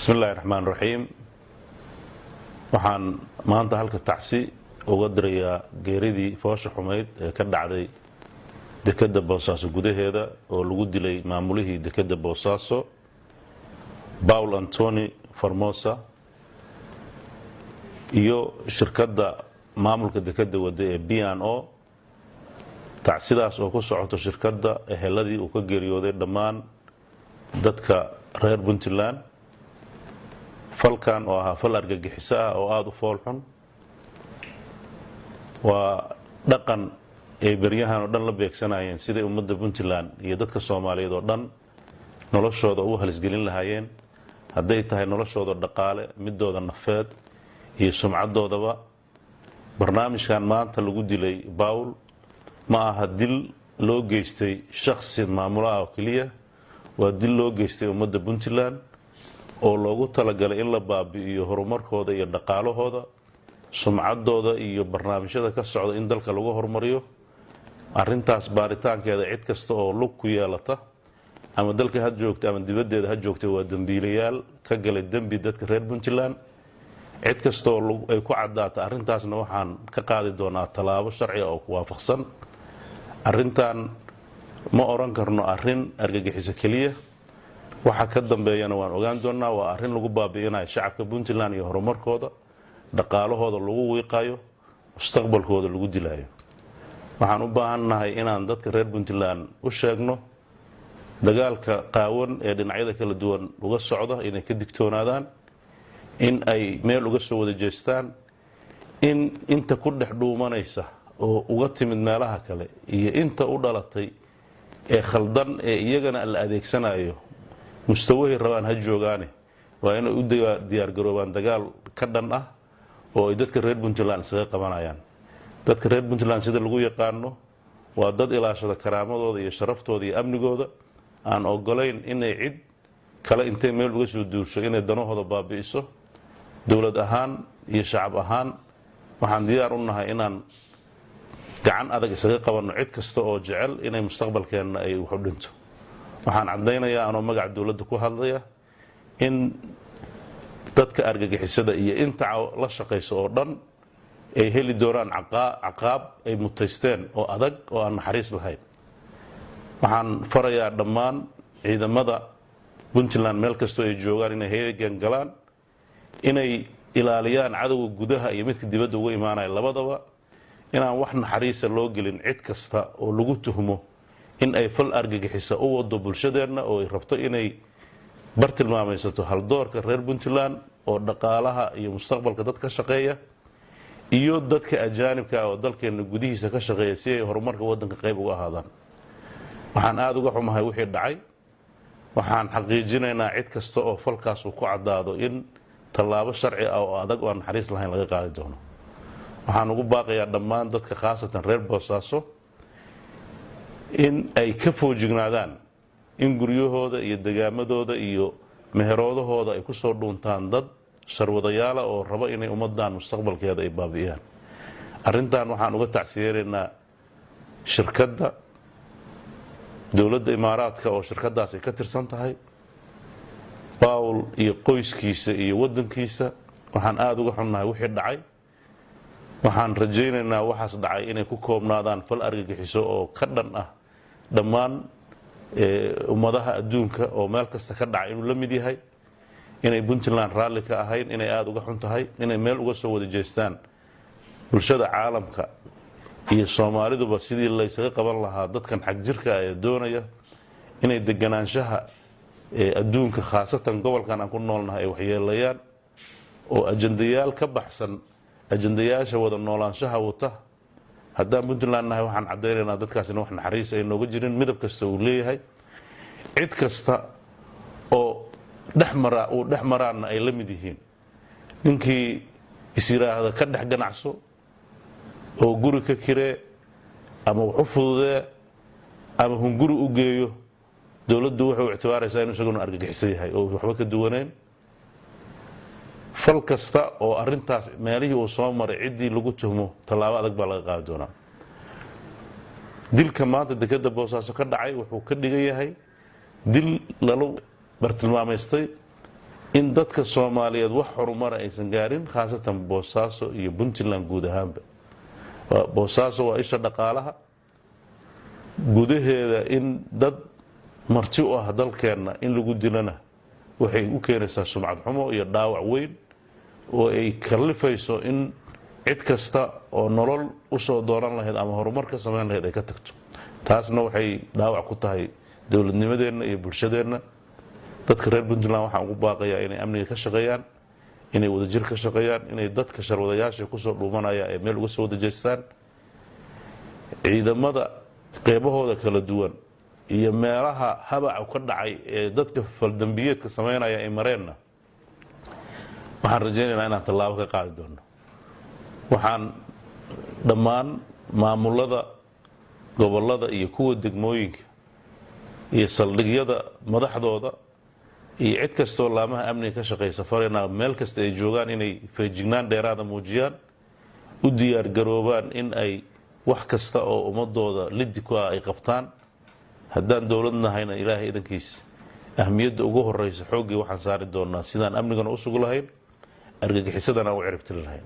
بسم الله الرحمن الرحيم waxaan maanta halka tacsi uga dirayaa geeridii foosha xumeyd ee ka dhacday dekada Boosaaso gudaheeda oo lagu dilay maamulihii dekada Boosaaso Paul Anthony Formosa iyo shirkadda maamulka dekada wada ee B&O tacsidaas oo ku socoto shirkadda eheladii uu ka geeriyooday dhammaan dadka reer Puntland falkan oo ahaa fal argagixis ah oo aad u fool xun waa dhaqan ay baryahan oo dhan la beegsanayeen sidii ummadda Puntland iyo dadka Soomaaliyeed oo dhan noloshooda u halisgelin lahaayeen haday tahay noloshooda dhaqaale midooda nafeed iyo sumcadoodaba barnaamijkan maanta lagu dilay Paul ma aha dil loo geystay shakhsi maamulaha oo kaliya waa dil loo geystay ummadda Puntland oo loogu talagalay in la baabi'iyo horumarkooda iyo dhaqaalahooda sumcadooda iyo barnaamijyada ka socda in dalka lagu horumariyo arintaas baaritaankeeda cid kasta oo lug ku yeelata ama dalka had joogta ama dibadeeda had joogta waa dambiilayaal ka galay dambi dadka reer Puntland cid kasta oo ay ku cadaata arintaasna waxaan ka qaadi doonaa talaabo sharci oo ku waafaqsan arintan ma oran karno arin argagixis kaliya waxa ka dambeeyana waan ogaan doonaa waa arin lagu baabi'inayo shacabka Puntland iyo horumarkooda dhaqaalahooda lagu wiiqayo mustaqbalkooda lagu dilayo waxaan u baahanahay inaan dadka reer Puntland u sheegno dagaalka qaawan ee dhinacyada kala duwan uga socda inay ka digtoonaadaan in ay meel uga soo wada jeestaan in inta ku dhex dhuumanaysa oo uga timid meelaha kale iyo inta u dhalatay ee khaldan ee iyagana la adeegsanayo mustawahi rabaan ha joogaane waa inay u diyaar garoobaan dagaal ka dhan ah oo ay dadka reer Puntland isaga qabanayaan dadka reer Puntland sida lagu yaqaano waa dad ilaashada karaamadooda iyo sharaftooda iyo amnigooda aan ogolayn inay cid kale intay meel uga soo duusho inay danahooda baabi'iso dawlad ahaan iyo shacab ahaan waxaan diyaar u nahay inaan gacan adag isaga qabanno cid kasta oo jecel inay mustaqbalkeena ay wax u dhinto waxaan cadeynayaa anoo magac dawladda ku hadlaya in dadka argagixisada iyo inta la shaqeyso oo dhan ay heli doonaan caqaab ay mutaysteen oo adag oo aan naxariis lahayn waxaan farayaa dhammaan ciidamada Puntland meel kasta ay joogaan inay heegan galaan inay ilaaliyaan cadawga gudaha iyo midka dibadda uga imaanaya labadaba inaan wax naxariis loo gelin cid kasta oo lagu tuhmo in ay fal argagixisa u wado bulshadeena oo ay rabto inay bartilmaamaysato haldoorka reer Puntland oo dhaqaalaha iyo mustaqbalka dadka shaqeeya iyo dadka ajaanibka oo dalkeena gudihiisa ka shaqeeya si ay horumarka wadanka qayb uga ahaadaan waxaan aad uga xumahay wixii dhacay waxaan xaqiijinaynaa cid kasta oo falkaas uu ku cadaado in talaabo sharci ah oo adag oo naxariis lahayn laga qaadi doono waxaan ugu baaqayaa dhammaan dadka khaasatan reer Boosaaso in ay ka foojignaadaan in guryahooda iyo dagaamadooda iyo meheroodahooda ay ku soo dhuuntaan dad sharwadayaala oo raba inay ummadan mustaqbalkeeda ay baabi'iyaan arintan waxaan uga tacsiyeynaa shirkadda dawladda Imaaraadka oo shirkadaas ay ka tirsan tahay Paul iyo qoyskiisa iyo wadankiisa waxaan aad uga xunnahay wixii dhacay waxaan rajaynaynaa waxaas dhacay inay ku koobnaadaan fal argagixiso oo ka dhan ah dhammaan ummadaha adduunka oo meel kasta ka dhacay inuu la mid yahay inay Puntland raalli ka ahayn inay aad uga xun tahay inay meel uga soo wada jeestaan bulshada caalamka iyo Soomaaliduba sidii la isaga qaban lahaa dadkan xaq jirka ah ee doonaya inay deganaanshaha adduunka khaasatan gobolkan aan ku noolnahay ay waxyeelayaan oo ajandayaal ka baxsan ajandayaasha wada noolaanshaha wata haddaan Puntland nahay waxaan cadeynaynaa dadkaasina wax naxariis ay nooga jirin midab kasta uu leeyahay cid kasta oo dhexmaraana ay la mid yihiin ninkii isiraahda ka dhex ganacso oo guri ka kiree ama wax u fududee ama hunguri u geeyo dawladdu waxay u ictibaaraysaa inuu isaguna argagixisan yahay oo waxba ka duwaneen fal kasta oo arintaas meelihii uu soo maray cidii lagu tuhmo talaabo adag baa laga qaadi doonaa dilka maanta dekada Boosaaso ka dhacay wuxuu ka dhigan yahay dil lalu bartilmaameystay in dadka Soomaaliyeed wax horumar aysan gaarin khaasatan Boosaaso iyo Puntland guud ahaanba. Boosaaso waa isha dhaqaalaha gudaheeda in dad marti u ah dalkeena in lagu dilana waxay u keenaysaa sumcad xumo iyo dhaawac weyn oo ay kalifayso in cid kasta oo nolol u soo dooran lahayd ama horumar ka sameyn lahayd ay ka tagto. taasna waxay dhaawac ku tahay dawladnimadeena iyo bulshadeena. dadka reer Puntland waxaan ugu baaqayaa inay amniga ka shaqeeyaan, inay wadajir ka shaqeeyaan, inay dadka sharwadayaasha ku soo dhuumanaya ay meel uga soo wadajeestaan. ciidamada qeybahooda kala duwan iyo meelaha habaca ka dhacay ee dadka faldambiyeedka sameynaya ay mareenna waxaan rajaynaynaa inaan tallaabo ka qaadi doono. waxaan dhammaan maamulada gobolada iyo kuwa degmooyinka iyo saldhigyada madaxdooda iyo cid kastoo laamaha amniga ka shaqeysa fareenaa meel kasta ay joogaan inay feejignaan dheeraada muujiyaan, u diyaar garoobaan in ay wax kasta oo ummadooda liddi ku ah ay qabtaan. haddaan dowlad nahayna ilaahay idankiisa ahmiyadda ugu horeysa xooggii waxaan saari doonaa sidaan amnigana u sugi lahayn, argagixisadana u ciribtiri lahayn.